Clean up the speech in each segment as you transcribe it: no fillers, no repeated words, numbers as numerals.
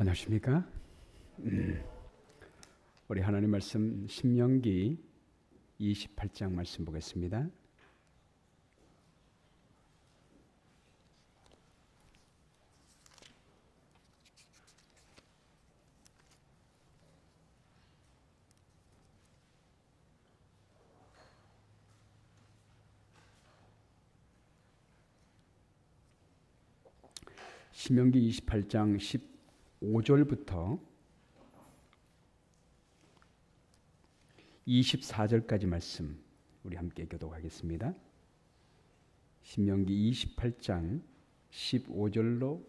안녕하십니까? 우리 하나님 말씀 신명기 28장 말씀 보겠습니다. 신명기 28장 15절부터 24절까지 말씀 우리 함께 교독하겠습니다. 신명기 28장 15절로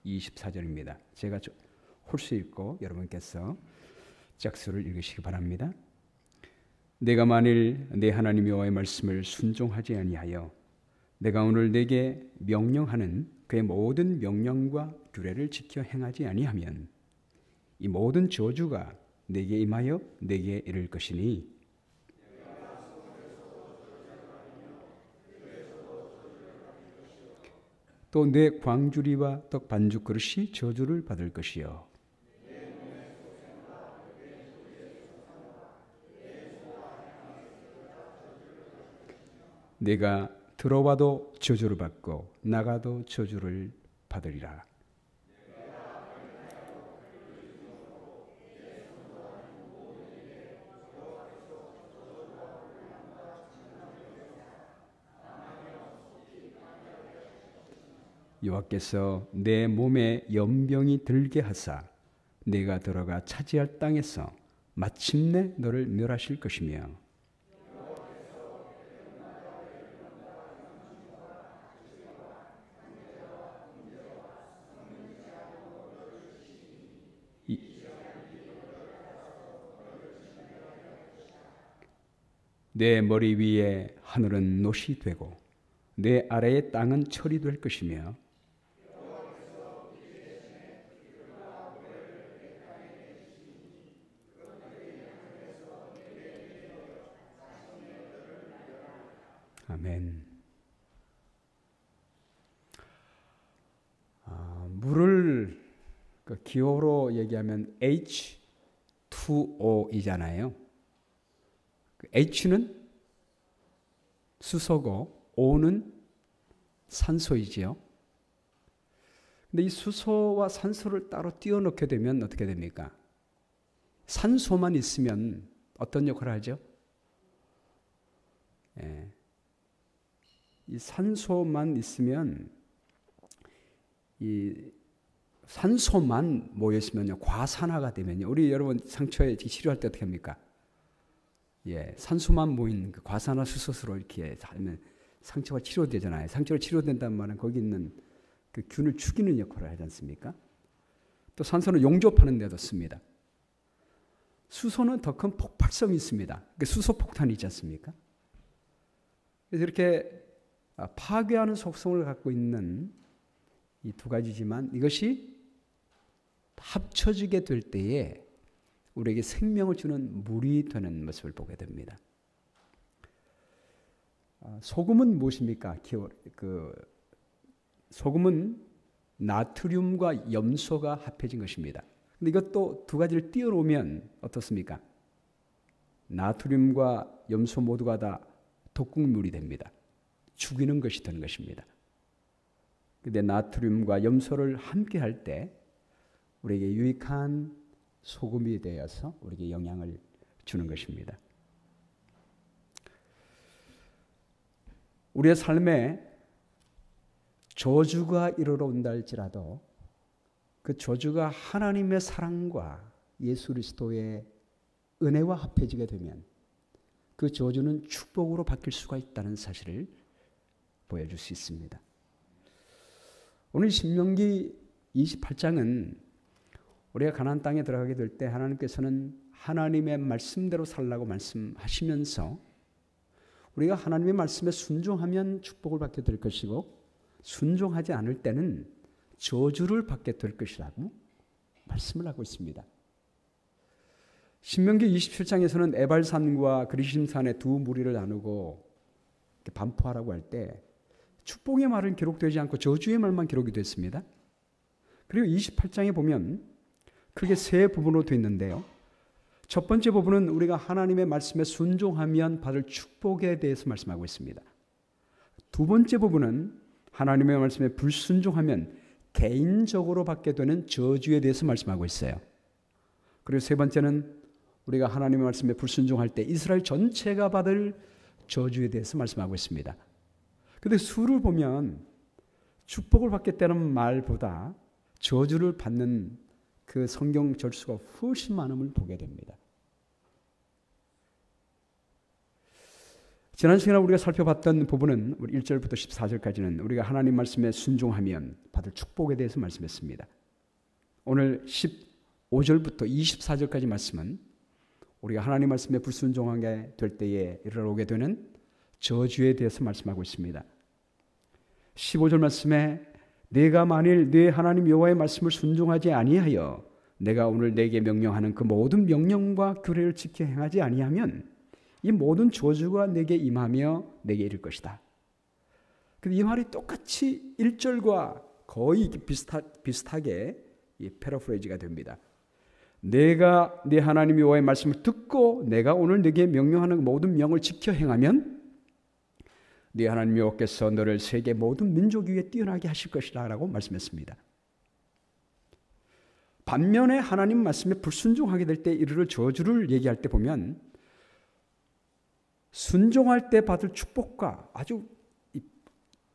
24절입니다. 제가 홀수 읽고 여러분께서 짝수를 읽으시기 바랍니다. 내가 만일 내 하나님 여호와의 말씀을 순종하지 아니하여 내가 오늘 내게 명령하는 그의 모든 명령과 규례를 지켜 행하지 아니하면 이 모든 저주가 내게 임하여 내게 이를 것이니 또 내 광주리와 떡 반죽 그릇이 저주를 받을 것이요 내가 들어와도 저주를 받고 나가도 저주를 받으리라. 여호와께서 내 몸에 연병이 들게 하사 내가 들어가 차지할 땅에서 마침내 너를 멸하실 것이며 내 머리 위에 하늘은 놋이 되고 내 아래의 땅은 철이 될 것이며 아멘. 물을 기호로 얘기하면 H2O이잖아요. H는 수소고 O는 산소이지요. 근데 이 수소와 산소를 따로 띄워놓게 되면 어떻게 됩니까? 산소만 있으면 어떤 역할을 하죠? 이 산소만 있으면 이 산소만 모여 있으면요 과산화가 되면요 우리 여러분 상처에 치료할 때 어떻게 합니까? 산소만 모인 그 과산화 수소수로 이렇게 하면 상처가 치료되잖아요. 상처가 치료된다는 말은 거기 있는 그 균을 죽이는 역할을 하지 않습니까? 또 산소는 용접하는 데도 씁니다. 수소는 더 큰 폭발성이 있습니다. 수소 폭탄이 있지 않습니까? 그래서 이렇게 파괴하는 속성을 갖고 있는 이 두 가지지만 이것이 합쳐지게 될 때에 우리에게 생명을 주는 물이 되는 모습을 보게 됩니다. 소금은 무엇입니까? 소금은 나트륨과 염소가 합해진 것입니다. 근데 이것도 두 가지를 띄워놓으면 어떻습니까? 나트륨과 염소 모두가 다 독극물이 됩니다. 죽이는 것이 되는 것입니다. 근데 나트륨과 염소를 함께 할 때 우리에게 유익한 소금이 되어서 우리에게 영향을 주는 것입니다. 우리의 삶에 저주가 이르러 온다 할지라도 그 저주가 하나님의 사랑과 예수 그리스도의 은혜와 합해지게 되면 그 저주는 축복으로 바뀔 수가 있다는 사실을 보여줄 수 있습니다. 오늘 신명기 28장은 우리가 가나안 땅에 들어가게 될 때 하나님께서는 하나님의 말씀대로 살라고 말씀하시면서 우리가 하나님의 말씀에 순종하면 축복을 받게 될 것이고 순종하지 않을 때는 저주를 받게 될 것이라고 말씀을 하고 있습니다. 신명기 27장에서는 에발산과 그리심산의 두 무리를 나누고 반포하라고 할 때 축복의 말은 기록되지 않고 저주의 말만 기록이 됐습니다. 그리고 28장에 보면 크게 세 부분으로 되어 있는데요. 첫 번째 부분은 우리가 하나님의 말씀에 순종하면 받을 축복에 대해서 말씀하고 있습니다. 두 번째 부분은 하나님의 말씀에 불순종하면 개인적으로 받게 되는 저주에 대해서 말씀하고 있어요. 그리고 세 번째는 우리가 하나님의 말씀에 불순종할 때 이스라엘 전체가 받을 저주에 대해서 말씀하고 있습니다. 그런데 수를 보면 축복을 받겠다는 말보다 저주를 받는 그 성경 절수가 훨씬 많음을 보게 됩니다. 지난 시간에 우리가 살펴봤던 부분은 우리 1절부터 14절까지는 우리가 하나님 말씀에 순종하면 받을 축복에 대해서 말씀했습니다. 오늘 15절부터 24절까지 말씀은 우리가 하나님 말씀에 불순종하게 될 때에 이르러오게 되는 저주에 대해서 말씀하고 있습니다. 15절 말씀에 내가 만일 네 하나님 여호와의 말씀을 순종하지 아니하여 내가 오늘 내게 명령하는 그 모든 명령과 규례를 지켜 행하지 아니하면 이 모든 저주가 내게 임하며 내게 이를 것이다. 근데 이 말이 똑같이 1절과 거의 비슷하게 패러프레이즈가 됩니다. 내가 네 하나님 여호와의 말씀을 듣고 내가 오늘 네게 명령하는 모든 명을 지켜 행하면 네 하나님 여호와께서 너를 세계 모든 민족 위에 뛰어나게 하실 것이다 라고 말씀했습니다. 반면에 하나님 말씀에 불순종하게 될 때 이르를 저주를 얘기할 때 보면 순종할 때 받을 축복과 아주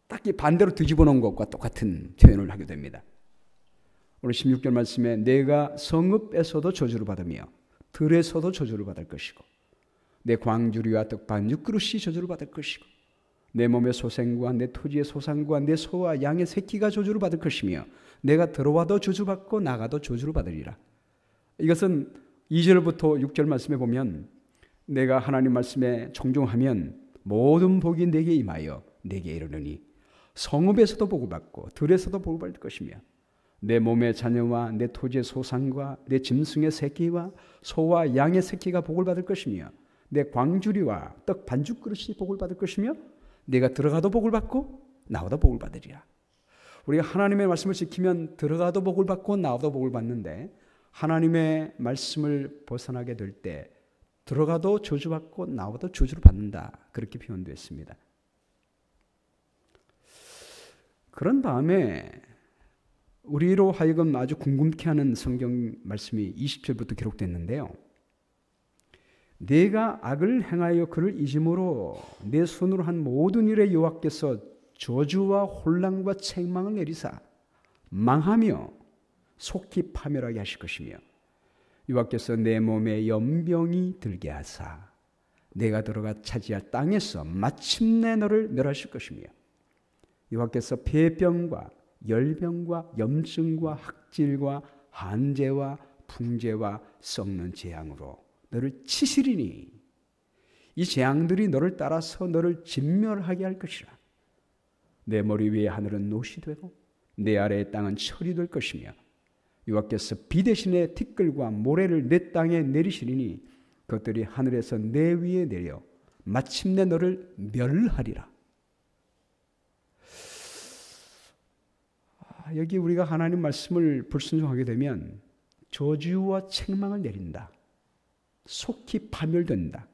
딱히 반대로 뒤집어 놓은 것과 똑같은 표현을 하게 됩니다. 오늘 16절 말씀에 내가 성읍에서도 저주를 받으며 들에서도 저주를 받을 것이고 내 광주리와 떡 반죽 그릇이 저주를 받을 것이고 내 몸의 소생과 내 토지의 소산과 내 소와 양의 새끼가 저주를 받을 것이며 내가 들어와도 저주받고 나가도 저주를 받으리라. 이것은 2절부터 6절 말씀에 보면 내가 하나님 말씀에 청종하면 모든 복이 내게 임하여 내게 이르느니 성읍에서도 복을 받고 들에서도 복을 받을 것이며 내 몸의 자녀와 내 토지의 소산과 내 짐승의 새끼와 소와 양의 새끼가 복을 받을 것이며 내 광주리와 떡 반죽 그릇이 복을 받을 것이며 내가 들어가도 복을 받고 나와도 복을 받으리라. 우리가 하나님의 말씀을 지키면 들어가도 복을 받고 나와도 복을 받는데 하나님의 말씀을 벗어나게 될 때 들어가도 저주받고 나와도 저주를 받는다. 그렇게 표현되어 있습니다. 그런 다음에 우리로 하여금 아주 궁금케 하는 성경 말씀이 20절부터 기록됐는데요. 내가 악을 행하여 그를 잊음으로 내 손으로 한 모든 일에 여호와께서 저주와 혼란과 책망을 내리사 망하며 속히 파멸하게 하실 것이며 여호와께서 내 몸에 연병이 들게 하사 내가 들어가 차지할 땅에서 마침내 너를 멸하실 것이며 여호와께서 폐병과 열병과 염증과 학질과 한재와 풍재와 썩는 재앙으로 너를 치시리니 이 재앙들이 너를 따라서 너를 진멸하게 할 것이라. 내 머리 위에 하늘은 노시 되고 내 아래의 땅은 철이 될 것이며 여호와께서 비 대신에 티끌과 모래를 내 땅에 내리시리니 그것들이 하늘에서 내 위에 내려 마침내 너를 멸하리라. 여기 우리가 하나님 말씀을 불순종하게 되면 저주와 책망을 내린다. 속히 파멸된다.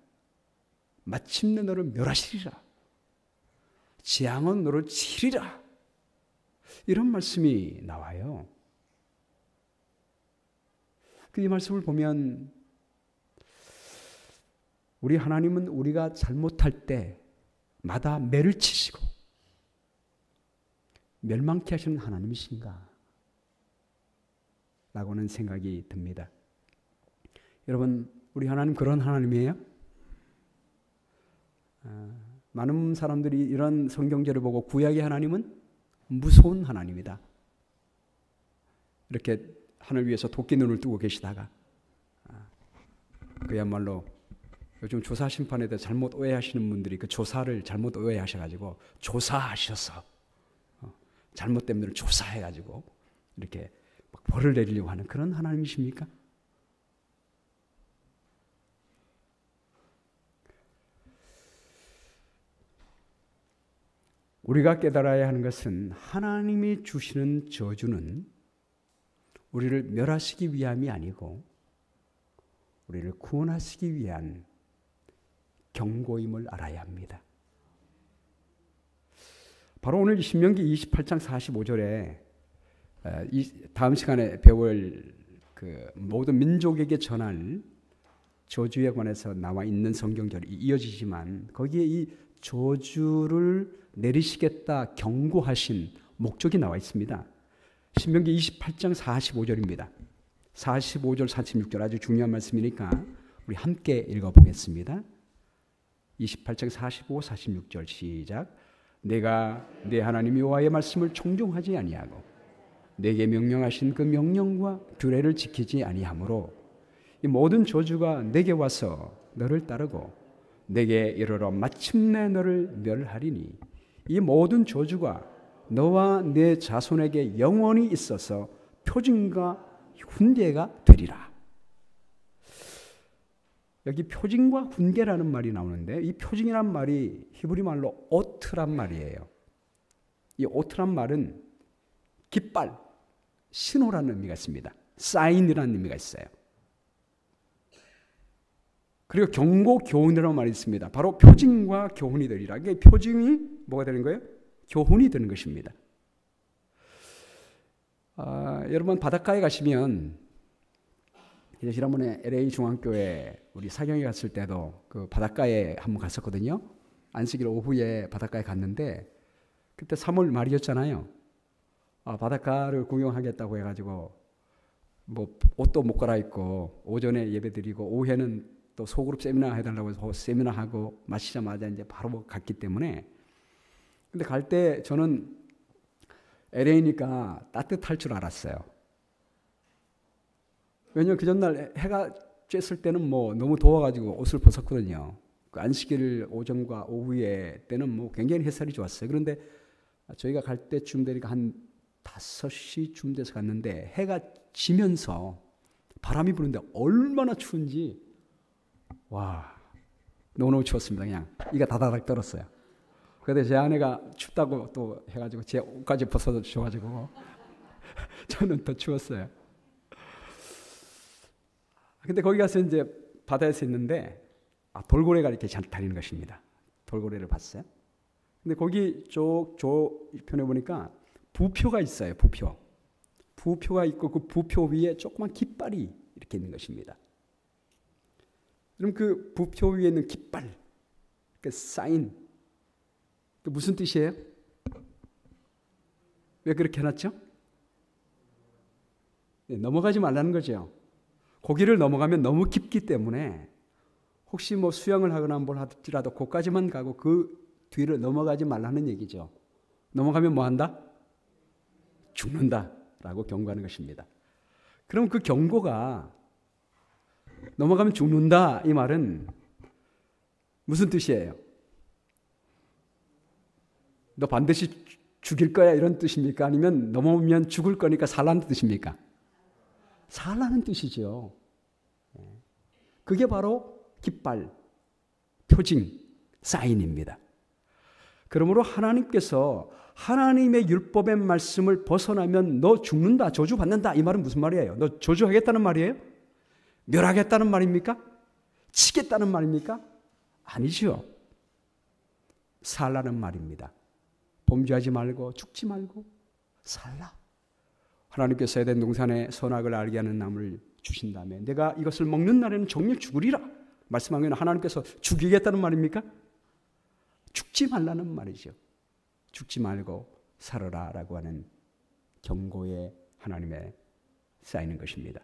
마침내 너를 멸하시리라. 재앙은 너를 치리라. 이런 말씀이 나와요. 이 말씀을 보면 우리 하나님은 우리가 잘못할 때마다 매를 치시고 멸망케 하시는 하나님이신가? 라고는 생각이 듭니다. 여러분, 우리 하나님 그런 하나님이에요? 많은 사람들이 이런 성경제를 보고 구약의 하나님은 무서운 하나님이다. 이렇게 하늘 위에서 도끼 눈을 뜨고 계시다가 그야말로 요즘 조사 심판에 대해 잘못 오해하시는 분들이 그 조사를 잘못 오해하셔가지고 조사하셔서 잘못된 분을 조사해가지고 이렇게 막 벌을 내리려고 하는 그런 하나님이십니까? 우리가 깨달아야 하는 것은 하나님이 주시는 저주는 우리를 멸하시기 위함이 아니고 우리를 구원하시기 위한 경고임을 알아야 합니다. 바로 오늘 신명기 28장 45절에 다음 시간에 배울 그 모든 민족에게 전할 저주에 관해서 나와 있는 성경절이 이어지지만 거기에 이 저주를 내리시겠다 경고하신 목적이 나와 있습니다. 신명기 28장 45절입니다. 45절 46절 아주 중요한 말씀이니까 우리 함께 읽어보겠습니다. 28장 45, 46절 시작. 내가 내 하나님 여호와의 말씀을 청종하지 아니하고 내게 명령하신 그 명령과 규례를 지키지 아니하므로 이 모든 저주가 내게 와서 너를 따르고 내게 이르러 마침내 너를 멸하리니 이 모든 저주가 너와 내 자손에게 영원히 있어서 표징과 훈계가 되리라. 여기 표징과 훈계라는 말이 나오는데 이 표징이란 말이 히브리 말로 오트란 말이에요. 이 오트란 말은 깃발, 신호라는 의미가 있습니다. 사인이라는 의미가 있어요. 그리고 경고, 교훈이라는 말이 있습니다. 바로 표징과 교훈이 되리라. 이게 표징이 뭐가 되는 거예요? 교훈이 되는 것입니다. 여러분 바닷가에 가시면 지난번에 LA 중앙교회 우리 사경에 갔을 때도 그 바닷가에 한번 갔었거든요. 안식일 오후에 바닷가에 갔는데 그때 3월 말이었잖아요. 바닷가를 구경하겠다고 해가지고 뭐 옷도 못 갈아입고 오전에 예배드리고 오후에는 또 소그룹 세미나 해달라고 해서 세미나 하고 마치자마자 이제 바로 갔기 때문에 근데 갈 때 저는 LA니까 따뜻할 줄 알았어요. 왜냐면 그 전날 해가 쬐을 때는 뭐 너무 더워가지고 옷을 벗었거든요. 그 안식일 오전과 오후에 때는 뭐 굉장히 햇살이 좋았어요. 그런데 저희가 갈 때쯤 되니까 한 5시쯤 돼서 갔는데 해가 지면서 바람이 부는데 얼마나 추운지 와 너무너무 추웠습니다. 그냥 이가 다다닥 떨었어요. 그런데 제 아내가 춥다고 또 해가지고 제 옷까지 벗어 주셔가지고 저는 더 추웠어요. 근데 거기 가서 이제 바다에서 있는데 돌고래가 이렇게 잔뜩 다니는 것입니다. 돌고래를 봤어요. 근데 거기 저 편에 보니까 부표가 있어요. 부표가 있고 그 부표 위에 조그만 깃발이 이렇게 있는 것입니다. 그럼 그 부표 위에 있는 깃발, 그 사인, 그 무슨 뜻이에요? 왜 그렇게 해놨죠? 네, 넘어가지 말라는 거죠. 고기를 넘어가면 너무 깊기 때문에 혹시 뭐 수영을 하거나 뭘 하더라도 거기까지만 가고 그 뒤를 넘어가지 말라는 얘기죠. 넘어가면 뭐 한다? 죽는다라고 경고하는 것입니다. 그럼 그 경고가 넘어가면 죽는다 이 말은 무슨 뜻이에요? 너 반드시 죽일 거야 이런 뜻입니까? 아니면 넘어오면 죽을 거니까 살라는 뜻입니까? 살라는 뜻이죠. 그게 바로 깃발, 표징, 사인입니다. 그러므로 하나님께서 하나님의 율법의 말씀을 벗어나면 너 죽는다, 저주받는다 이 말은 무슨 말이에요? 너 저주하겠다는 말이에요? 멸하겠다는 말입니까? 치겠다는 말입니까? 아니죠. 살라는 말입니다. 범죄하지 말고 죽지 말고 살라. 하나님께서 에덴 동산에 선악을 알게 하는 나무를 주신 다음에 내가 이것을 먹는 날에는 정녕 죽으리라 말씀하면 하나님께서 죽이겠다는 말입니까? 죽지 말라는 말이죠. 죽지 말고 살아라 라고 하는 경고에 하나님의 쌓이는 것입니다.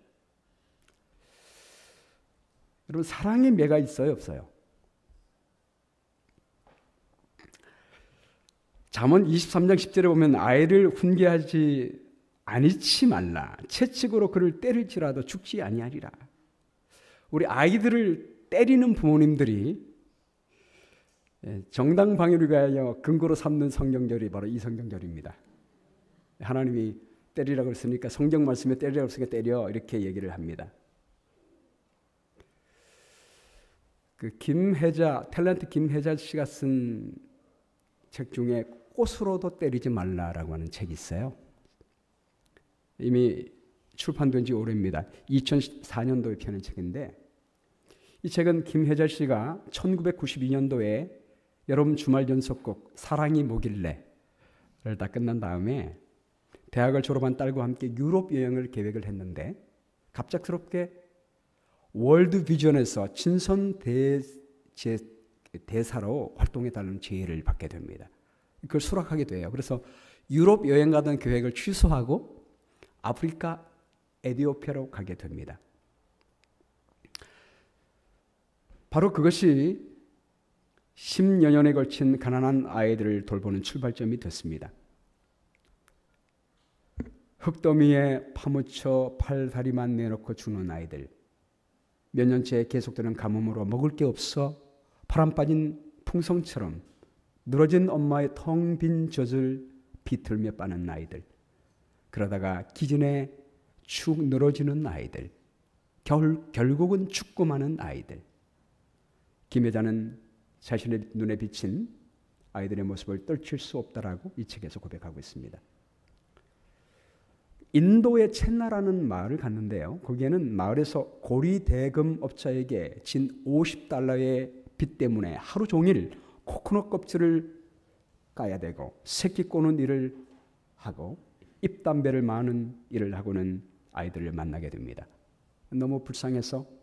여러분 사랑의 매가 있어요 없어요? 잠언 23장 10절에 보면 아이를 훈계하지 아니치 말라. 채찍으로 그를 때릴지라도 죽지 아니하리라. 우리 아이들을 때리는 부모님들이 정당방위를 위하여 근거로 삼는 성경절이 바로 이 성경절입니다. 하나님이 때리라고 했으니까 성경 말씀에 때리라고 했으니까 때려 이렇게 얘기를 합니다. 그 탤런트 김혜자 씨가 쓴 책 중에 꽃으로도 때리지 말라라고 하는 책이 있어요. 이미 출판된 지 오래입니다. 2004년도에 펴낸 책인데 이 책은 김혜자 씨가 1992년도에 여름 주말 연속곡 사랑이 뭐길래를 다 끝난 다음에 대학을 졸업한 딸과 함께 유럽 여행을 계획을 했는데 갑작스럽게 월드 비전에서 친선 대사로 활동해달라는 제의를 받게 됩니다. 그걸 수락하게 돼요. 그래서 유럽 여행 가던 계획을 취소하고 아프리카 에티오피아로 가게 됩니다. 바로 그것이 10여 년에 걸친 가난한 아이들을 돌보는 출발점이 됐습니다. 흙더미에 파묻혀 팔다리만 내놓고 죽는 아이들, 몇 년째 계속되는 가뭄으로 먹을 게 없어 바람 빠진 풍성처럼 늘어진 엄마의 텅 빈 젖을 비틀며 빠는 아이들, 그러다가 기진에 축 늘어지는 아이들, 결국은 죽고마는 아이들. 김혜자는 자신의 눈에 비친 아이들의 모습을 떨칠 수 없다라고 이 책에서 고백하고 있습니다. 인도의 첸나라는 마을을 갔는데요. 거기에는 마을에서 고리 대금 업자에게 진 $50의 빚 때문에 하루 종일 코코넛 껍질을 까야 되고 새끼 꼬는 일을 하고 잎담배를 마는 일을 하고는 아이들을 만나게 됩니다. 너무 불쌍해서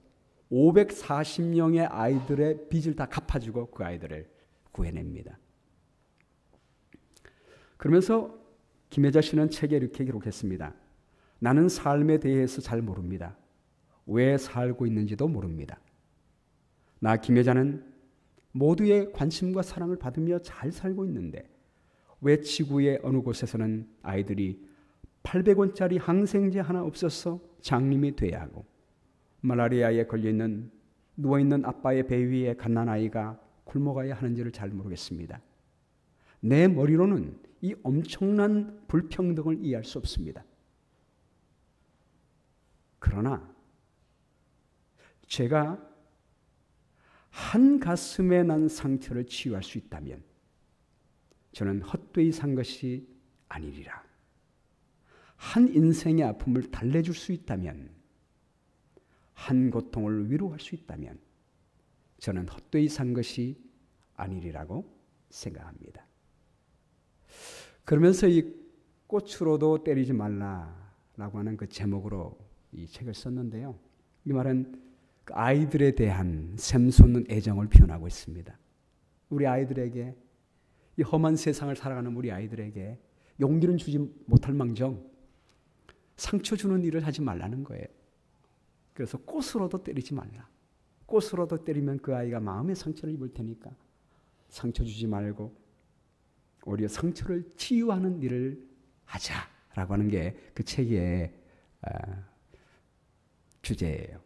540명의 아이들의 빚을 다 갚아주고 그 아이들을 구해냅니다. 그러면서 김혜자 씨는 책에 이렇게 기록했습니다. 나는 삶에 대해서 잘 모릅니다. 왜 살고 있는지도 모릅니다. 나 김혜자는 모두의 관심과 사랑을 받으며 잘 살고 있는데 왜 지구의 어느 곳에서는 아이들이 800원짜리 항생제 하나 없어서 장님이 돼야 하고 말라리아에 걸려있는 누워있는 아빠의 배 위에 갓난아이가 굶어가야 하는지를 잘 모르겠습니다. 내 머리로는 이 엄청난 불평등을 이해할 수 없습니다. 그러나 제가 한 가슴에 난 상처를 치유할 수 있다면 저는 헛되이 산 것이 아니리라. 한 인생의 아픔을 달래줄 수 있다면, 한 고통을 위로할 수 있다면 저는 헛되이 산 것이 아니리라고 생각합니다. 그러면서 이 꽃으로도 때리지 말라라고 하는 그 제목으로 이 책을 썼는데요. 이 말은 그 아이들에 대한 샘솟는 애정을 표현하고 있습니다. 우리 아이들에게, 이 험한 세상을 살아가는 우리 아이들에게 용기는 주지 못할 망정 상처 주는 일을 하지 말라는 거예요. 그래서 꽃으로도 때리지 말라. 꽃으로도 때리면 그 아이가 마음의 상처를 입을 테니까 상처 주지 말고 오히려 상처를 치유하는 일을 하자라고 하는 게 그 책의 주제예요.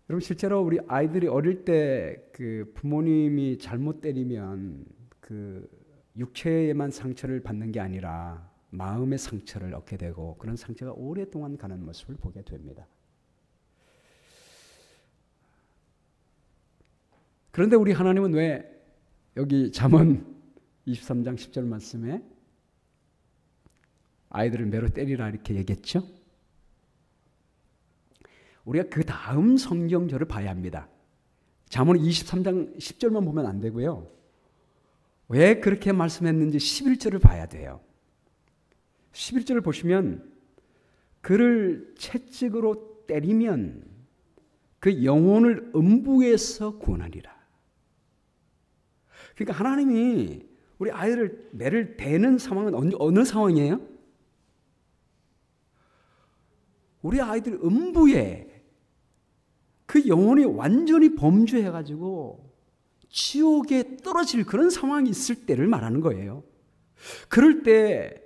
여러분, 실제로 우리 아이들이 어릴 때 그 부모님이 잘못 때리면 그 육체에만 상처를 받는 게 아니라 마음의 상처를 얻게 되고 그런 상처가 오랫동안 가는 모습을 보게 됩니다. 그런데 우리 하나님은 왜 여기 잠언 23장 10절 말씀에 아이들을 매로 때리라 이렇게 얘기했죠? 우리가 그 다음 성경절을 봐야 합니다. 잠언 23장 10절만 보면 안 되고요. 왜 그렇게 말씀했는지 11절을 봐야 돼요. 11절을 보시면 그를 채찍으로 때리면 그 영혼을 음부에서 구원하리라. 그러니까 하나님이 우리 아이를 매를 대는 상황은 어느 상황이에요? 우리 아이들 음부에 그 영혼이 완전히 범죄해가지고 지옥에 떨어질 그런 상황이 있을 때를 말하는 거예요. 그럴 때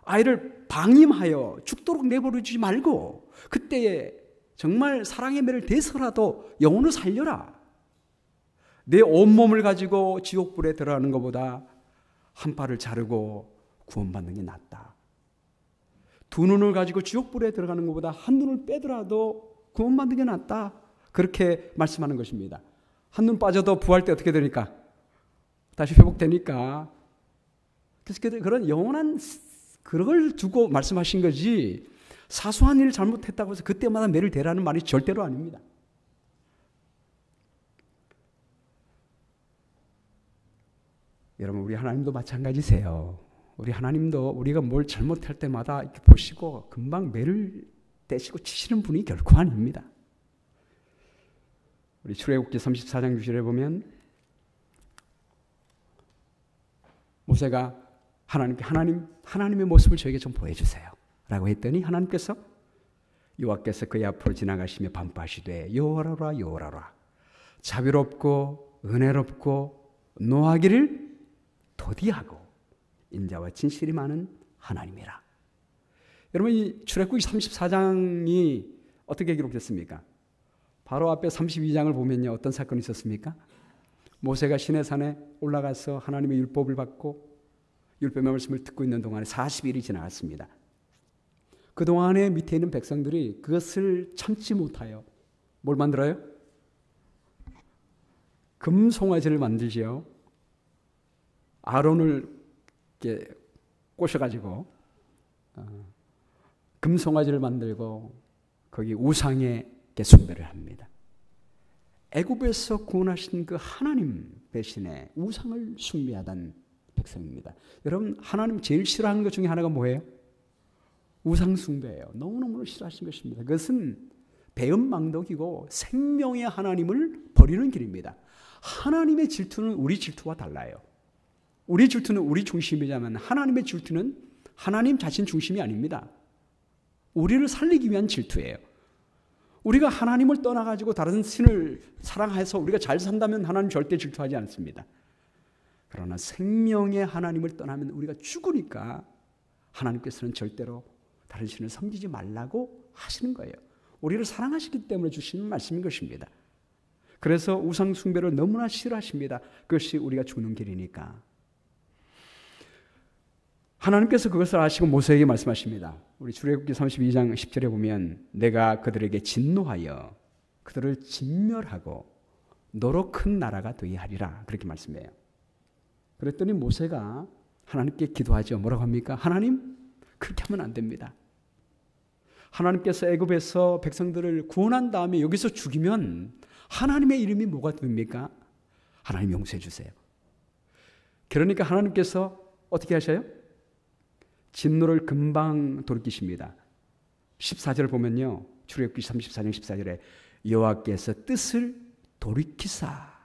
아이를 방임하여 죽도록 내버려두지 말고 그때에 정말 사랑의 매를 대서라도 영혼을 살려라. 내 온몸을 가지고 지옥불에 들어가는 것보다 한 팔을 자르고 구원받는 게 낫다. 두 눈을 가지고 지옥불에 들어가는 것보다 한 눈을 빼더라도 구원받는 게 낫다. 그렇게 말씀하는 것입니다. 한 눈 빠져도 부활 때 어떻게 되니까? 다시 회복되니까. 그래서 그런 영원한 그걸 두고 말씀하신 거지 사소한 일을 잘못했다고 해서 그때마다 매를 대라는 말이 절대로 아닙니다. 여러분, 우리 하나님도 마찬가지세요. 우리 하나님도 우리가 뭘 잘못할 때마다 이렇게 보시고 금방 매를 떼시고 치시는 분이 결코 아닙니다. 우리 출애굽기 34장 6절에 보면 모세가 하나님께 하나님의 모습을 저에게 좀 보여주세요 라고 했더니 하나님께서 여호와께서 그의 앞으로 지나가시며 반포하시되 여호와라 여호와라 자비롭고 은혜롭고 노하기를 더디하고 인자와 진실이 많은 하나님이라. 여러분, 이 출애굽기 34장이 어떻게 기록됐습니까? 바로 앞에 32장을 보면요, 어떤 사건이 있었습니까? 모세가 시내산에 올라가서 하나님의 율법을 받고 율법의 말씀을 듣고 있는 동안에 40일이 지나갔습니다. 그동안에 밑에 있는 백성들이 그것을 참지 못하여 뭘 만들어요? 금송아지를 만들지요. 아론을 이렇게 꼬셔가지고 금송아지를 만들고 거기 우상에 숭배를 합니다. 애굽에서 구원하신 그 하나님 대신에 우상을 숭배하던 백성입니다. 여러분, 하나님 제일 싫어하는 것 중에 하나가 뭐예요? 우상 숭배예요. 너무너무 싫어하신 것입니다. 그것은 배은망덕이고 생명의 하나님을 버리는 길입니다. 하나님의 질투는 우리 질투와 달라요. 우리 질투는 우리 중심이지만 하나님의 질투는 하나님 자신 중심이 아닙니다. 우리를 살리기 위한 질투예요. 우리가 하나님을 떠나가지고 다른 신을 사랑해서 우리가 잘 산다면 하나님 절대 질투하지 않습니다. 그러나 생명의 하나님을 떠나면 우리가 죽으니까 하나님께서는 절대로 다른 신을 섬기지 말라고 하시는 거예요. 우리를 사랑하시기 때문에 주시는 말씀인 것입니다. 그래서 우상 숭배를 너무나 싫어하십니다. 그것이 우리가 죽는 길이니까. 하나님께서 그것을 아시고 모세에게 말씀하십니다. 우리 출애굽기 32장 10절에 보면 내가 그들에게 진노하여 그들을 진멸하고 너로 큰 나라가 되게 하리라 그렇게 말씀해요. 그랬더니 모세가 하나님께 기도하죠. 뭐라고 합니까? 하나님, 그렇게 하면 안 됩니다. 하나님께서 애굽에서 백성들을 구원한 다음에 여기서 죽이면 하나님의 이름이 뭐가 됩니까? 하나님 용서해 주세요. 그러니까 하나님께서 어떻게 하셔요? 진노를 금방 돌이키십니다. 14절을 보면요, 출애굽기 34장 14절에 여호와께서 뜻을 돌이키사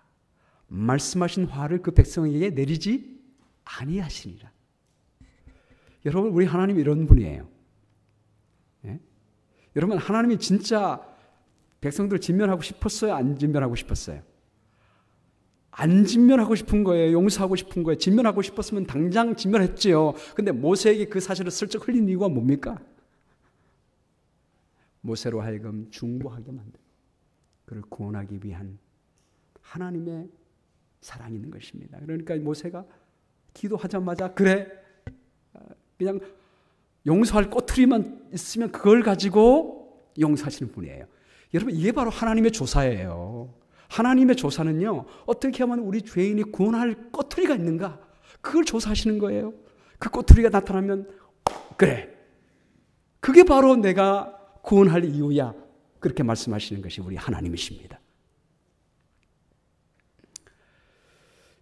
말씀하신 화를 그 백성에게 내리지 아니하시니라. 여러분, 우리 하나님 이런 분이에요. 예? 여러분, 하나님이 진짜 백성들을 진멸하고 싶었어요? 안 진멸하고 싶었어요? 안 진멸하고 싶은 거예요. 용서하고 싶은 거예요. 진멸하고 싶었으면 당장 진멸했지요. 근데 모세에게 그 사실을 슬쩍 흘린 이유가 뭡니까? 모세로 하여금 중보하게 만들고 그를 구원하기 위한 하나님의 사랑이 있는 것입니다. 그러니까 모세가 기도하자마자 그래, 그냥 용서할 꼬투리만 있으면 그걸 가지고 용서하시는 분이에요. 여러분, 이게 바로 하나님의 조사예요. 하나님의 조사는요, 어떻게 하면 우리 죄인이 구원할 꼬투리가 있는가, 그걸 조사하시는 거예요. 그 꼬투리가 나타나면 그래, 그게 바로 내가 구원할 이유야, 그렇게 말씀하시는 것이 우리 하나님이십니다.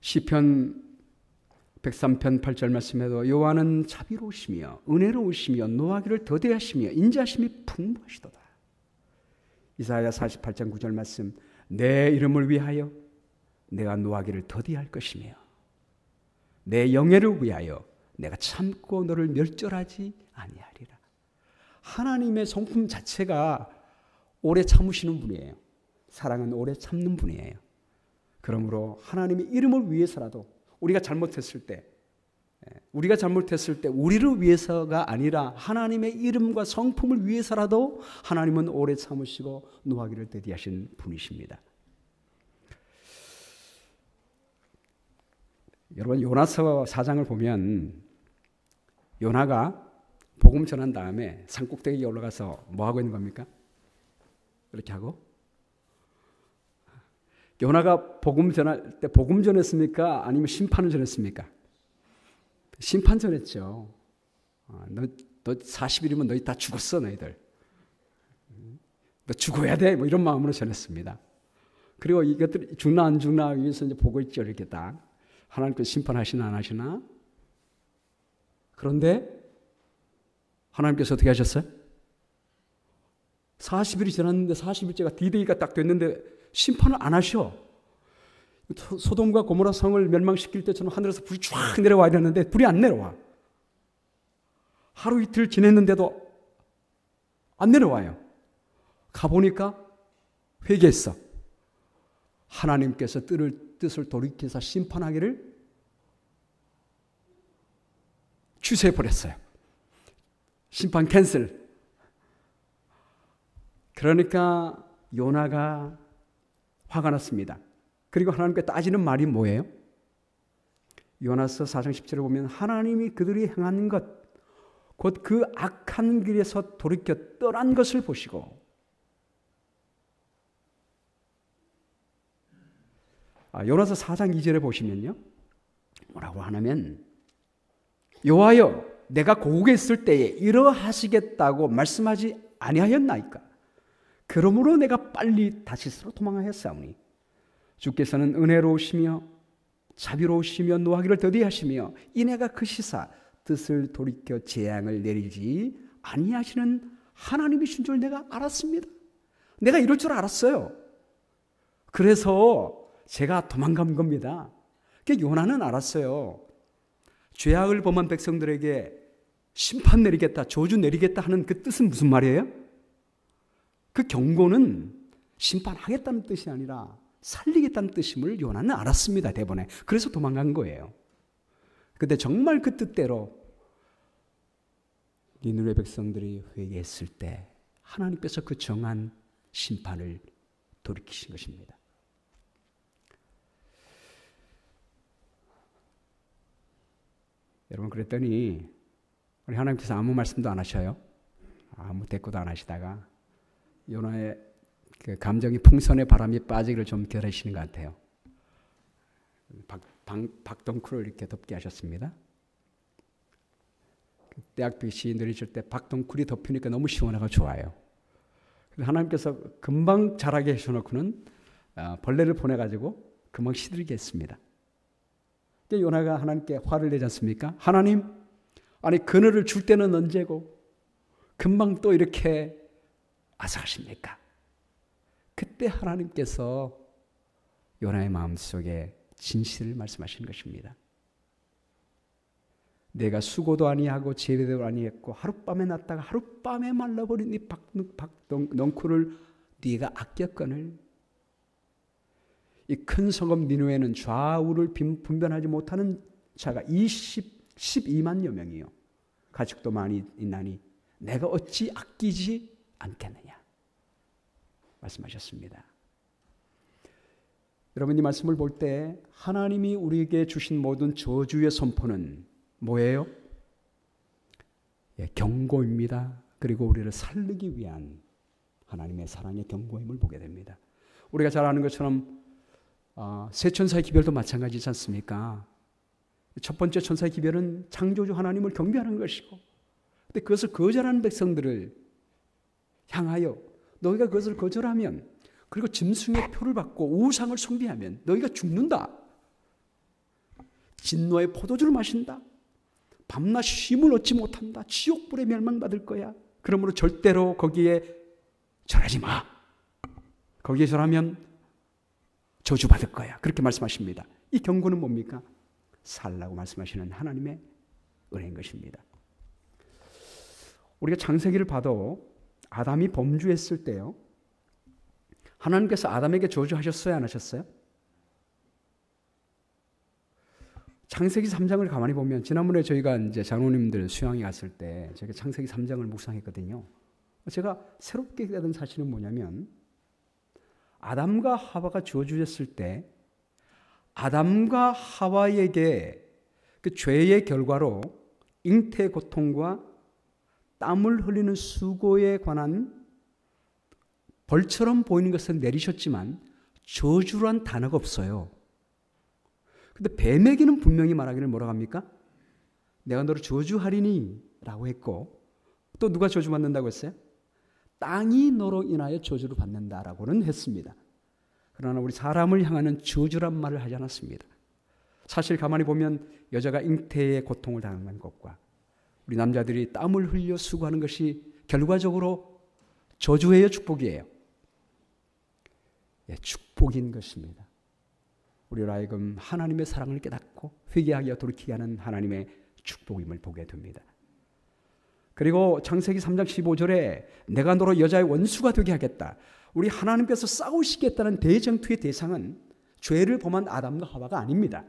시편 103편 8절 말씀에도 여호와는 자비로우시며 은혜로우시며 노하기를 더디하시며 인자하심이 풍부하시도다. 이사야 48장 9절 말씀, 내 이름을 위하여 내가 노하기를 더디할 것이며 내 영예를 위하여 내가 참고 너를 멸절하지 아니하리라. 하나님의 성품 자체가 오래 참으시는 분이에요. 사랑은 오래 참는 분이에요. 그러므로 하나님의 이름을 위해서라도 우리가 잘못했을 때 우리를 위해서가 아니라 하나님의 이름과 성품을 위해서라도 하나님은 오래 참으시고 노하기를 더디하신 분이십니다. 여러분, 요나서 4장을 보면 요나가 복음 전한 다음에 산꼭대기에 올라가서 뭐 하고 있는 겁니까? 이렇게 하고, 요나가 복음 전할 때 복음 전했습니까? 아니면 심판을 전했습니까? 심판 전했죠. 너 너 40일이면 너희 다 죽었어, 너희들. 너 죽어야 돼. 뭐 이런 마음으로 전했습니다. 그리고 이것들 죽나 안 죽나 위해서 이제 보고 있죠. 이렇게 딱. 하나님께서 심판하시나 안 하시나. 그런데 하나님께서 어떻게 하셨어요? 40일이 지났는데 40일째가 D-Day가 딱 됐는데 심판을 안 하셔. 소돔과 고모라 성을 멸망시킬 때처럼 하늘에서 불이 쫙 내려와야 되는데 불이 안 내려와. 하루 이틀 지냈는데도 안 내려와요. 가보니까 회개했어. 하나님께서 뜻을 돌이켜서 심판하기를 취소해버렸어요. 심판 캔슬. 그러니까 요나가 화가 났습니다. 그리고 하나님께 따지는 말이 뭐예요? 요나서 4장 10절에 보면 하나님이 그들이 행한 것, 곧 그 악한 길에서 돌이켜 떠난 것을 보시고, 요나서 4장 2절에 보시면요, 뭐라고 하냐면 여호와여 내가 고국에 있을 때에 이러하시겠다고 말씀하지 아니하였나이까. 그러므로 내가 빨리 다시스로 도망하였사오니 주께서는 은혜로우시며 자비로우시며 노하기를 더디하시며 이내가 크시사 뜻을 돌이켜 재앙을 내리지 아니하시는 하나님이신 줄 내가 알았습니다. 내가 이럴 줄 알았어요. 그래서 제가 도망간 겁니다. 요나는 알았어요. 죄악을 범한 백성들에게 심판 내리겠다, 저주 내리겠다 하는 그 뜻은 무슨 말이에요? 그 경고는 심판하겠다는 뜻이 아니라 살리겠다는 뜻임을 요나는 알았습니다. 대본에. 그래서 도망간 거예요. 근데 정말 그 뜻대로 니느웨 백성들이 회개했을 때 하나님께서 그 정한 심판을 돌이키신 것입니다. 여러분, 그랬더니 우리 하나님께서 아무 말씀도 안 하셔요. 아무 대꾸도 안 하시다가 요나의 그 감정이 풍선의 바람이 빠지기를 좀 기다리시는 것 같아요. 박동쿨을 이렇게 덮게 하셨습니다. 대학빛이 내리실 때 박동쿨이 덮이니까 너무 시원하고 좋아요. 하나님께서 금방 자라게 해놓고는 벌레를 보내가지고 금방 시들게 했습니다. 요나가 하나님께 화를 내지 않습니까? 하나님, 아니 그늘을 줄 때는 언제고 금방 또 이렇게 아사하십니까? 그때 하나님께서 요나의 마음속에 진실을 말씀하시는 것입니다. 내가 수고도 아니하고 재배도 아니했고 하룻밤에 났다가 하룻밤에 말라버린 이 넝쿨을 네가 아꼈거늘. 이 큰 성읍 니느웨는 좌우를 분변하지 못하는 자가 12만여 명이요. 가축도 많이 있나니 내가 어찌 아끼지 않겠느냐 말씀하셨습니다. 여러분, 이 말씀을 볼 때 하나님이 우리에게 주신 모든 저주의 선포는 뭐예요? 경고입니다. 그리고 우리를 살리기 위한 하나님의 사랑의 경고임을 보게 됩니다. 우리가 잘 아는 것처럼 세 천사의 기별도 마찬가지지 않습니까? 첫 번째 천사의 기별은 창조주 하나님을 경배하는 것이고, 근데 그것을 거절하는 백성들을 향하여 너희가 그것을 거절하면, 그리고 짐승의 표를 받고 우상을 숭배하면 너희가 죽는다. 진노의 포도주를 마신다. 밤낮 쉼을 얻지 못한다. 지옥불에 멸망받을 거야. 그러므로 절대로 거기에 절하지 마. 거기에 절하면 저주받을 거야. 그렇게 말씀하십니다. 이 경고는 뭡니까? 살라고 말씀하시는 하나님의 은혜인 것입니다. 우리가 창세기를 봐도 아담이 범죄했을 때요, 하나님께서 아담에게 저주하셨어요, 안 하셨어요? 창세기 3장을 가만히 보면, 지난번에 저희가 이제 장로님들 수양에 갔을 때 저희가 창세기 3장을 묵상했거든요. 제가 새롭게 깨달은 사실은 뭐냐면, 아담과 하와가 저주했을 때 아담과 하와에게 그 죄의 결과로 잉태 고통과 땀을 흘리는 수고에 관한 벌처럼 보이는 것은 내리셨지만 저주란 단어가 없어요. 근데 뱀에게는 분명히 말하기를 뭐라고 합니까? 내가 너를 저주하리니 라고 했고, 또 누가 저주받는다고 했어요? 땅이 너로 인하여 저주를 받는다라고는 했습니다. 그러나 우리 사람을 향하는 저주란 말을 하지 않았습니다. 사실 가만히 보면 여자가 잉태의 고통을 당하는 것과 우리 남자들이 땀을 흘려 수고하는 것이 결과적으로 저주예요, 축복이에요? 예, 축복인 것입니다. 우리로 하여금 하나님의 사랑을 깨닫고 회개하여 돌이키게 하는 하나님의 축복임을 보게 됩니다. 그리고 창세기 3장 15절에 내가 너로 여자의 원수가 되게 하겠다. 우리 하나님께서 싸우시겠다는 대쟁투의 대상은 죄를 범한 아담과 하와가 아닙니다.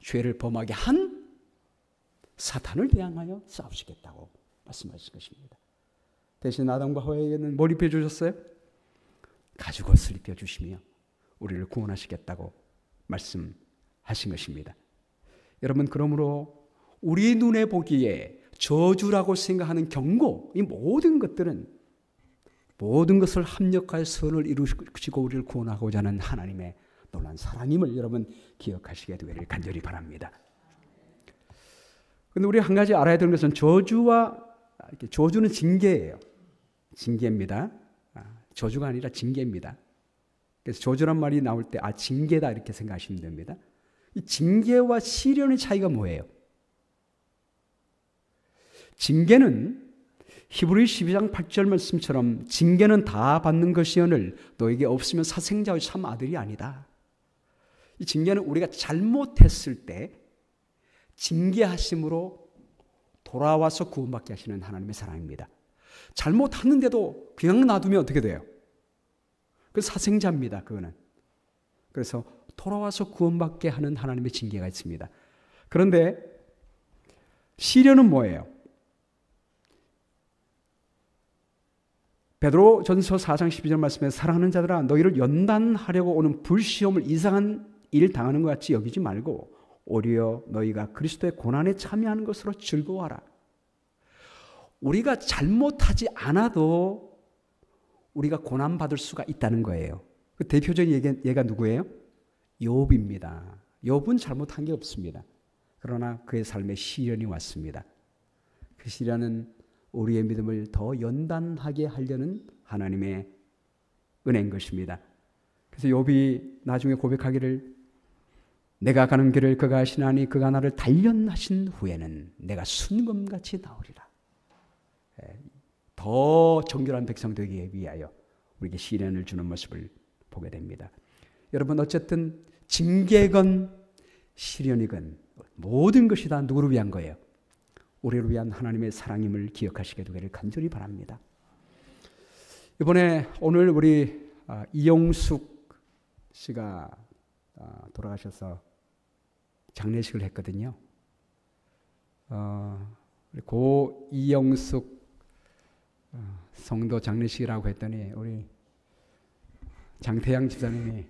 죄를 범하게 한 사탄을 대항하여 싸우시겠다고 말씀하신 것입니다. 대신 아담과 하와에게는 뭘 입혀주셨어요? 가죽옷을 입혀주시며 우리를 구원하시겠다고 말씀하신 것입니다. 여러분, 그러므로 우리 눈에 보기에 저주라고 생각하는 경고, 이 모든 것들은 모든 것을 합력하여 선을 이루시고 우리를 구원하고자 하는 하나님의 놀라운 사랑임을 여러분 기억하시게 되기를 간절히 바랍니다. 그런데 우리 한 가지 알아야 되는 것은 저주는 징계예요. 징계입니다. 저주가 아니라 징계입니다. 그래서 저주란 말이 나올 때 징계다 이렇게 생각하시면 됩니다. 이 징계와 시련의 차이가 뭐예요? 징계는 히브리 12장 8절 말씀처럼 징계는 다 받는 것이오늘 너에게 없으면 사생자의 참 아들이 아니다. 이 징계는 우리가 잘못했을 때 징계하심으로 돌아와서 구원받게 하시는 하나님의 사랑입니다. 잘못했는데도 그냥 놔두면 어떻게 돼요? 그 사생자입니다. 그거는. 그래서 돌아와서 구원받게 하는 하나님의 징계가 있습니다. 그런데 시련은 뭐예요? 베드로전서 4장 12절 말씀에 사랑하는 자들아 너희를 연단하려고 오는 불시험을 이상한 일 당하는 것 같이 여기지 말고 오히려 너희가 그리스도의 고난에 참여하는 것으로 즐거워하라. 우리가 잘못하지 않아도 우리가 고난받을 수가 있다는 거예요. 그 대표적인 얘가 누구예요? 욥입니다. 욥은 잘못한 게 없습니다. 그러나 그의 삶에 시련이 왔습니다. 그 시련은 우리의 믿음을 더 연단하게 하려는 하나님의 은혜인 것입니다. 그래서 욥이 나중에 고백하기를 내가 가는 길을 그가 아시나니 그가 나를 단련하신 후에는 내가 순금같이 나오리라. 더 정결한 백성 되기 위하여 우리에게 시련을 주는 모습을 보게 됩니다. 여러분, 어쨌든 징계건 시련이건 모든 것이 다 누구를 위한 거예요? 우리를 위한 하나님의 사랑임을 기억하시게 되기를 간절히 바랍니다. 오늘 우리 이영숙 씨가 돌아가셔서 장례식을 했거든요. 고 이영숙 성도 장례식이라고 했더니 우리 장태양 집사님이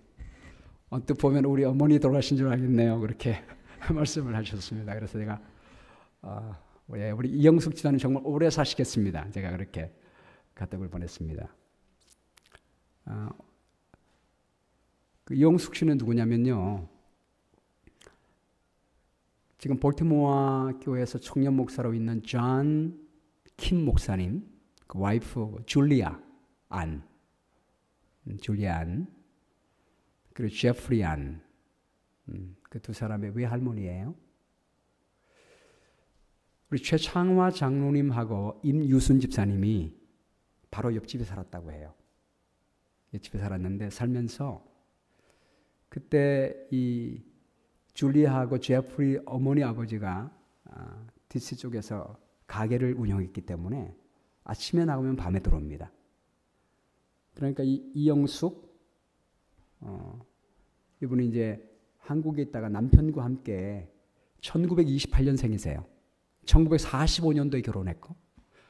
언뜻 보면 우리 어머니 돌아가신 줄 알겠네요. 그렇게 말씀을 하셨습니다. 그래서 제가 우리 이영숙 집사님 정말 오래 사시겠습니다. 제가 그렇게 가떡을 보냈습니다. 그 이영숙 씨는 누구냐면요. 지금 볼티모어 교회에서 청년 목사로 있는 존 킴 목사님, 그 와이프 줄리아 안, 그리고 제프리 안, 그 두 사람의 외할머니예요. 우리 최창화 장로님하고 임유순 집사님이 바로 옆집에 살았다고 해요. 옆집에 살았는데 살면서 그때 이 줄리아하고 제프리 어머니 아버지가 DC 쪽에서 가게를 운영했기 때문에 아침에 나오면 밤에 들어옵니다. 그러니까 이영숙 이분이 이제 한국에 있다가 남편과 함께 1928년생이세요. 1945년도에 결혼했고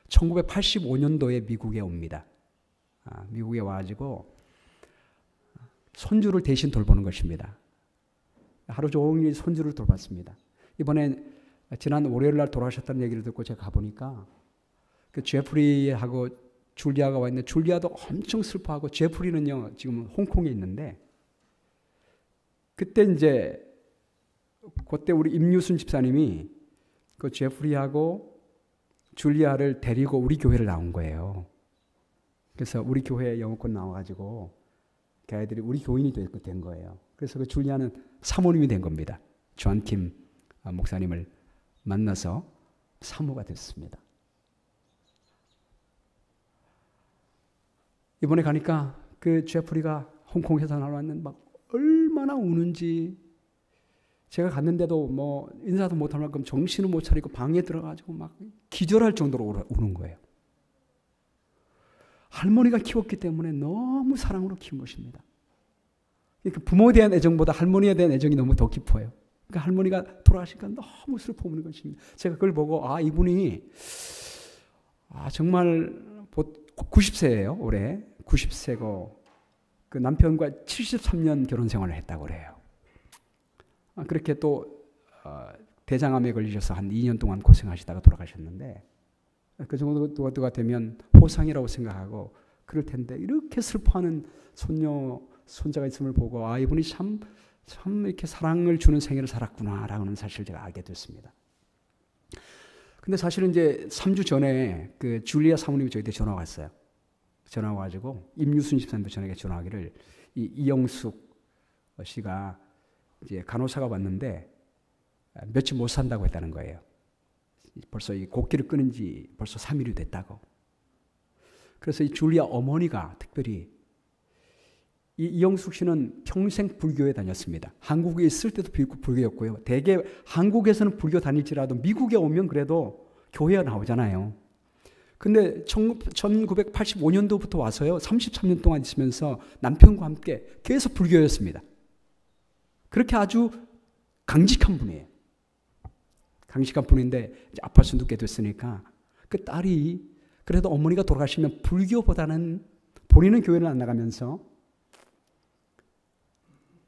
1985년도에 미국에 옵니다. 미국에 와가지고 손주를 대신 돌보는 것입니다. 하루 종일 손주를 돌봤습니다. 이번에 지난 월요일 날 돌아가셨다는 얘기를 듣고 제가 가보니까 그 제프리하고 줄리아가 와 있는데 줄리아도 엄청 슬퍼하고 제프리는요 지금 홍콩에 있는데 그때 우리 임유순 집사님이 그 제프리하고 줄리아를 데리고 우리 교회를 나온 거예요. 그래서 우리 교회 영어권 나와가지고 그 아이들이 우리 교인이 된 거예요. 그래서 그 줄리아는 사모님이 된 겁니다. 존킴 목사님을 만나서 사모가 됐습니다. 이번에 가니까 그 제프리가 홍콩에서 나왔는데 막 얼마나 우는지, 제가 갔는데도 뭐 인사도 못할 만큼 정신을 못 차리고 방에 들어가지고 막 기절할 정도로 우는 거예요. 할머니가 키웠기 때문에 너무 사랑으로 키운 것입니다. 그러니까 부모에 대한 애정보다 할머니에 대한 애정이 너무 더 깊어요. 그러니까 할머니가 돌아가시니까 너무 슬퍼 우는 것입니다. 제가 그걸 보고 이분이 정말 90세예요. 올해 90세고 그 남편과 73년 결혼 생활을 했다고 그래요. 그렇게 또 대장암에 걸리셔서 한 2년 동안 고생하시다가 돌아가셨는데, 그 정도가 되면 호상이라고 생각하고 그럴 텐데 이렇게 슬퍼하는 손자가 있음을 보고 이분이 참 이렇게 사랑을 주는 생애를 살았구나라는 사실을 제가 알게 됐습니다. 근데 사실은 이제 3주 전에 그 줄리아 사모님이 저희한테 전화가 왔어요. 전화가 와가지고 임유순 집사님도 저에게 전화하기를 이영숙 씨가 이제 간호사가 왔는데 며칠 못 산다고 했다는 거예요. 벌써 이 곡기를 끊은 지 벌써 3일이 됐다고. 그래서 이 줄리아 어머니가 특별히 이영숙 씨는 평생 불교에 다녔습니다. 한국에 있을 때도 불교였고요. 대개 한국에서는 불교 다닐지라도 미국에 오면 그래도 교회가 나오잖아요. 근데 1985년도부터 와서요. 33년 동안 있으면서 남편과 함께 계속 불교였습니다. 그렇게 아주 강직한 분이에요. 강직한 분인데 이제 아파서 눕게 됐으니까 그 딸이 그래도 어머니가 돌아가시면 불교보다는 본인은 교회를 안 나가면서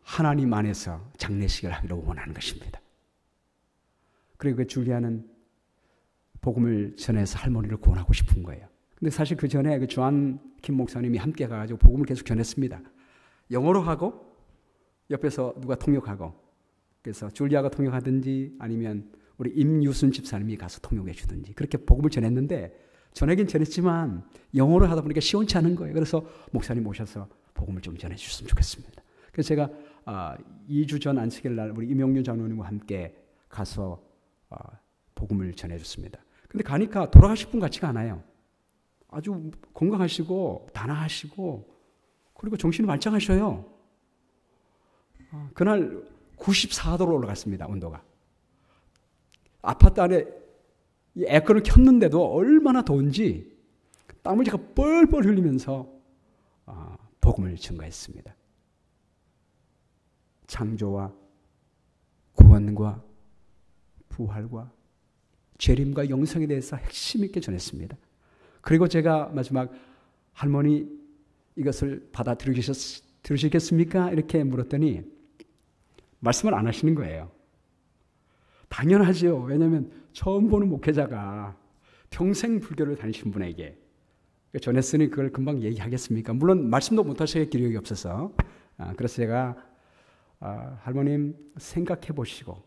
하나님 안에서 장례식을 하기를 원하는 것입니다. 그리고 그 줄리아는 복음을 전해서 할머니를 구원하고 싶은 거예요. 근데 사실 그 전에 그 존킴 목사님이 함께 가가지고 복음을 계속 전했습니다. 영어로 하고 옆에서 누가 통역하고, 그래서 줄리아가 통역하든지 아니면 우리 임유순 집사님이 가서 통역해 주든지 그렇게 복음을 전했는데, 전하긴 전했지만 영어로 하다 보니까 시원치 않은 거예요. 그래서 목사님 모셔서 복음을 좀 전해 주셨으면 좋겠습니다. 그래서 제가 2주 전 안식일 날 우리 임용윤 장로님과 함께 가서 복음을 전해줬습니다. 근데 가니까 돌아가실 분 같지가 않아요. 아주 건강하시고 단아하시고 그리고 정신이 말짱하셔요. 그날 94도로 올라갔습니다. 온도가. 아파트 안에 이 에어컨을 켰는데도 얼마나 더운지 땀을 제가 뻘뻘 흘리면서 복음을 증거했습니다. 창조와 구원과 부활과 재림과 영생에 대해서 핵심 있게 전했습니다. 그리고 제가 마지막 할머니 이것을 들으시겠습니까? 이렇게 물었더니 말씀을 안 하시는 거예요. 당연하죠. 왜냐하면 처음 보는 목회자가 평생 불교를 다니신 분에게 전했으니 그걸 금방 얘기하겠습니까? 물론 말씀도 못 하실 기력이 없어서. 그래서 제가 할머님 생각해 보시고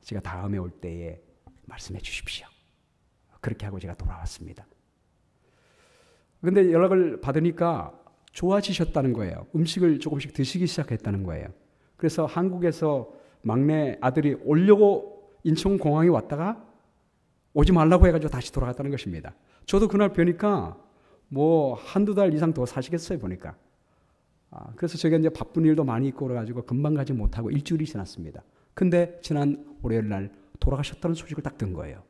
제가 다음에 올 때에 말씀해 주십시오. 그렇게 하고 제가 돌아왔습니다. 그런데 연락을 받으니까 좋아지셨다는 거예요. 음식을 조금씩 드시기 시작했다는 거예요. 그래서 한국에서 막내 아들이 오려고 인천공항에 왔다가 오지 말라고 해가지고 다시 돌아갔다는 것입니다. 저도 그날 뵈니까 뭐 한두 달 이상 더 사시겠어요 보니까. 그래서 제가 이제 바쁜 일도 많이 있고 그래가지고 금방 가지 못하고 일주일이 지났습니다. 근데 지난 월요일 날 돌아가셨다는 소식을 딱 든 거예요.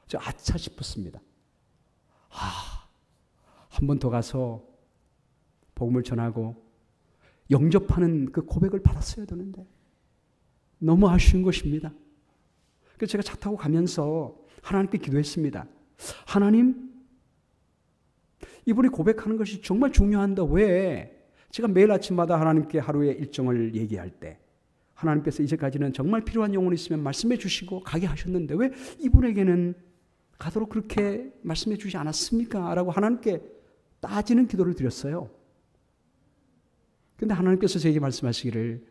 저 아차 싶었습니다. 한 번 더 가서 복음을 전하고 영접하는 그 고백을 받았어야 되는데 너무 아쉬운 것입니다. 그래서 제가 차 타고 가면서 하나님께 기도했습니다. 하나님, 이분이 고백하는 것이 정말 중요한데 왜 제가 매일 아침마다 하나님께 하루의 일정을 얘기할 때 하나님께서 이제까지는 정말 필요한 영혼이 있으면 말씀해 주시고 가게 하셨는데 왜 이분에게는 가도록 그렇게 말씀해 주지 않았습니까? 라고 하나님께 따지는 기도를 드렸어요. 그런데 하나님께서 제게 말씀하시기를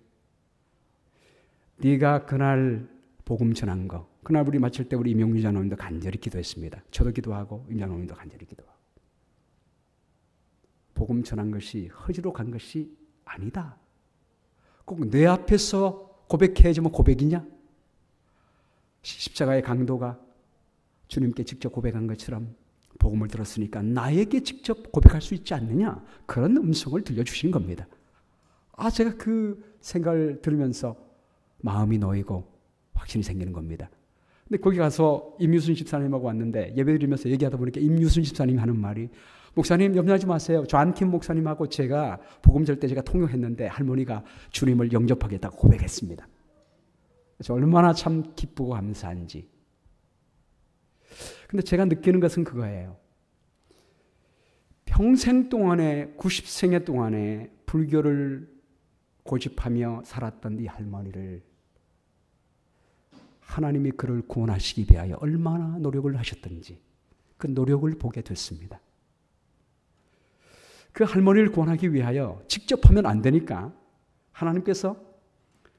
네가 그날 복음 전한 거 그날 우리 마칠 때 우리 임영주 장로님도 간절히 기도했습니다. 저도 기도하고 임 장로님도 간절히 기도하고. 복음 전한 것이 허지로 간 것이 아니다. 꼭 내 앞에서 고백해야지만 고백이냐? 십자가의 강도가 주님께 직접 고백한 것처럼 복음을 들었으니까 나에게 직접 고백할 수 있지 않느냐? 그런 음성을 들려주신 겁니다. 제가 그 생각을 들으면서 마음이 놓이고 확신이 생기는 겁니다. 근데 거기 가서 임유순 집사님하고 왔는데 예배드리면서 얘기하다 보니까 임유순 집사님이 하는 말이, 목사님 염려하지 마세요. 존킴 목사님하고 제가 복음 절 때 제가 통역했는데 할머니가 주님을 영접하겠다고 고백했습니다. 그래서 얼마나 참 기쁘고 감사한지. 근데 제가 느끼는 것은 그거예요. 평생 동안에 90생애 동안에 불교를 고집하며 살았던 이 할머니를 하나님이 그를 구원하시기 위하여 얼마나 노력을 하셨던지 그 노력을 보게 됐습니다. 그 할머니를 구원하기 위하여 직접 하면 안 되니까 하나님께서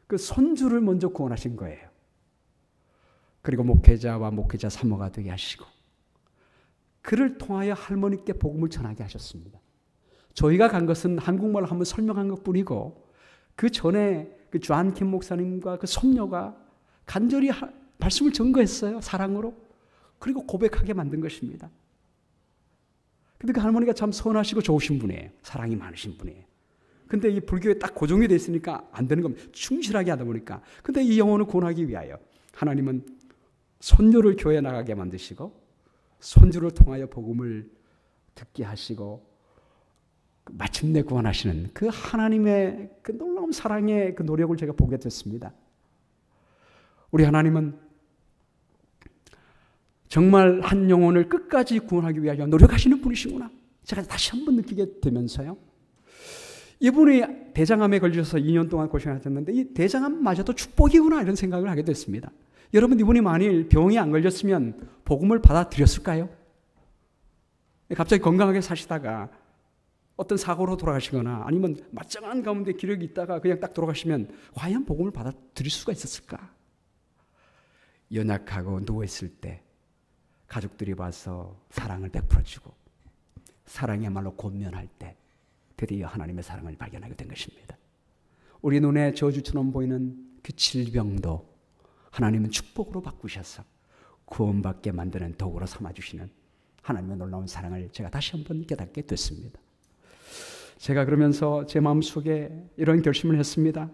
그 손주를 먼저 구원하신 거예요. 그리고 목회자와 목회자 사모가 되게 하시고 그를 통하여 할머니께 복음을 전하게 하셨습니다. 저희가 간 것은 한국말로 한번 설명한 것뿐이고 그 전에 그 존킴 목사님과 그 손녀가 간절히 말씀을 전거했어요. 사랑으로. 그리고 고백하게 만든 것입니다. 근데 그 할머니가 참 선하시고 좋으신 분이에요. 사랑이 많으신 분이에요. 근데 이 불교에 딱 고정이 돼 있으니까 안 되는 겁니다. 충실하게 하다 보니까. 근데 이 영혼을 구원하기 위하여 하나님은 손녀를 교회에 나가게 만드시고 손주를 통하여 복음을 듣게 하시고 마침내 구원하시는 그 하나님의 그 놀라운 사랑의 그 노력을 제가 보게 됐습니다. 우리 하나님은 정말 한 영혼을 끝까지 구원하기 위하여 노력하시는 분이시구나. 제가 다시 한번 느끼게 되면서요. 이분이 대장암에 걸려서 2년 동안 고생하셨는데 이 대장암마저도 축복이구나 이런 생각을 하게 됐습니다. 여러분 이분이 만일 병이 안 걸렸으면 복음을 받아들였을까요? 갑자기 건강하게 사시다가 어떤 사고로 돌아가시거나 아니면 말짱한 가운데 기력이 있다가 그냥 딱 돌아가시면 과연 복음을 받아들일 수가 있었을까? 연약하고 누워있을 때 가족들이 와서 사랑을 베풀어주고 사랑이야말로 권면할 때 드디어 하나님의 사랑을 발견하게 된 것입니다. 우리 눈에 저주처럼 보이는 그 질병도 하나님은 축복으로 바꾸셔서 구원받게 만드는 도구로 삼아주시는 하나님의 놀라운 사랑을 제가 다시 한번 깨닫게 됐습니다. 제가 그러면서 제 마음속에 이런 결심을 했습니다.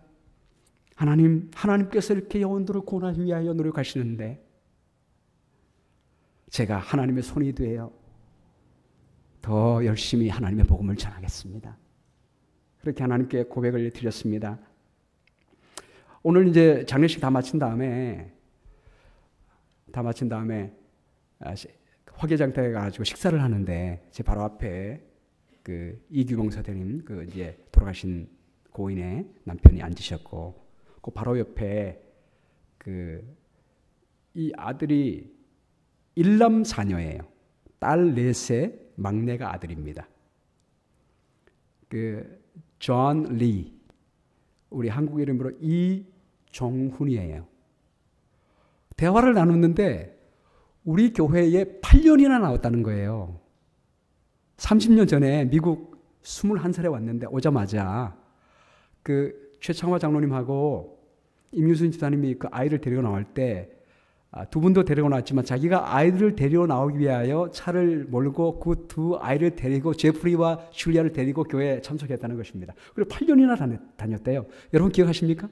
하나님께서 이렇게 영혼들을 구원하기 위하여 노력하시는데 제가 하나님의 손이 되어 더 열심히 하나님의 복음을 전하겠습니다. 그렇게 하나님께 고백을 드렸습니다. 오늘 이제 장례식 다 마친 다음에 화개장터에 가지고 식사를 하는데 제 바로 앞에 그 이규봉 사장님 그 이제 돌아가신 고인의 남편이 앉으셨고 그 바로 옆에 그 이 아들이 일남 사녀예요. 딸 넷의 막내가 아들입니다. 그 존 리, 우리 한국 이름으로 이종훈이에요. 대화를 나눴는데 우리 교회에 8년이나 나왔다는 거예요. 30년 전에 미국 21살에 왔는데 오자마자 그 최창화 장로님하고 임유순 집사님이 그 아이를 데리고 나올 때 두 분도 데리고 나왔지만 자기가 아이들을 데리고 나오기 위하여 차를 몰고 그 두 아이를 데리고 제프리와 슐리아를 데리고 교회에 참석했다는 것입니다. 그리고 8년이나 다녔대요. 여러분 기억하십니까?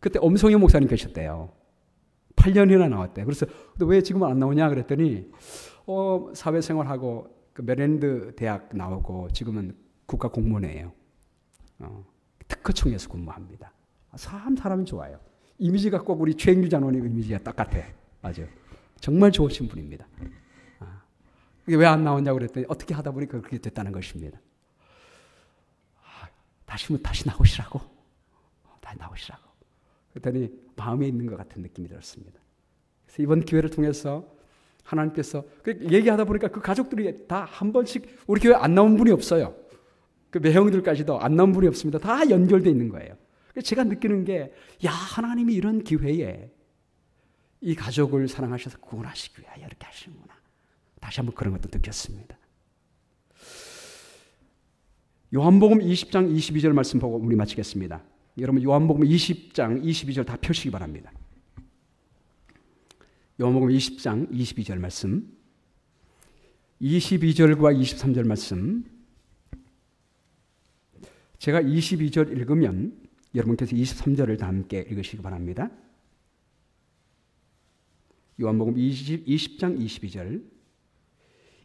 그때 엄성희 목사님 계셨대요. 8년이나 나왔대요. 그래서 왜 지금은 안 나오냐 그랬더니 사회생활하고 그 메릴랜드 대학 나오고 지금은 국가 공무원이에요. 특허청에서 근무합니다. 사람이 좋아요. 이미지가 꼭 우리 최영규 장로님 이미지가 똑같아. 맞아요. 정말 좋으신 분입니다. 왜 안 나오냐고 그랬더니 어떻게 하다 보니까 그렇게 됐다는 것입니다. 다시 나오시라고. 다시 나오시라고. 그랬더니 마음에 있는 것 같은 느낌이 들었습니다. 그래서 이번 기회를 통해서 하나님께서 얘기하다 보니까 그 가족들이 다 한 번씩 우리 교회 안 나온 분이 없어요. 그 매형들까지도 안 나온 분이 없습니다. 다 연결되어 있는 거예요. 제가 느끼는 게 하나님이 이런 기회에 이 가족을 사랑하셔서 구원하시기 위하여 이렇게 하시는구나. 다시 한번 그런 것도 느꼈습니다. 요한복음 20장 22절 말씀 보고 우리 마치겠습니다. 여러분 요한복음 20장 22절 다 펴시기 바랍니다. 요한복음 20장 22절 말씀, 22절과 23절 말씀, 제가 22절 읽으면 여러분께서 23절을 다 함께 읽으시기 바랍니다. 요한복음 20장 22절,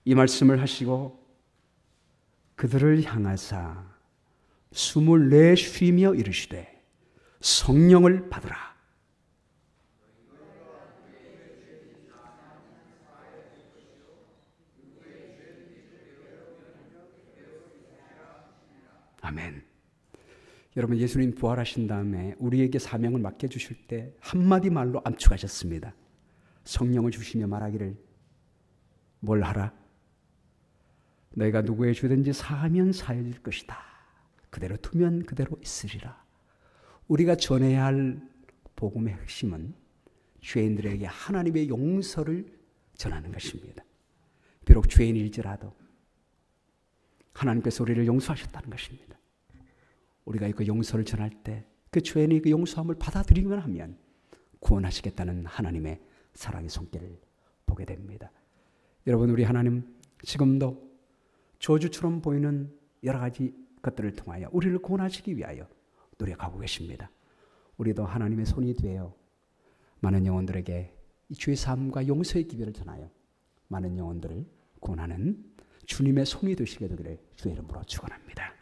이 말씀을 하시고 그들을 향하사 숨을 내쉬며 이르시되 성령을 받으라. 아멘. 여러분 예수님 부활하신 다음에 우리에게 사명을 맡겨주실 때 한마디 말로 암축하셨습니다. 성령을 주시며 말하기를 뭘 하라? 너희가 누구의 죄든지 사하면 사해질 것이다. 그대로 두면 그대로 있으리라. 우리가 전해야 할 복음의 핵심은 죄인들에게 하나님의 용서를 전하는 것입니다. 비록 죄인일지라도 하나님께서 우리를 용서하셨다는 것입니다. 우리가 그 용서를 전할 때 그 죄인의 그 용서함을 받아들이기만 하면 구원하시겠다는 하나님의 사랑의 손길을 보게 됩니다. 여러분 우리 하나님 지금도 저주처럼 보이는 여러 가지 것들을 통하여 우리를 구원하시기 위하여 노력하고 계십니다. 우리도 하나님의 손이 되어 많은 영혼들에게 이 죄 사함과 용서의 기별을 전하여 많은 영혼들을 구원하는 주님의 손이 되시게 되기를 주의 이름으로 축원합니다.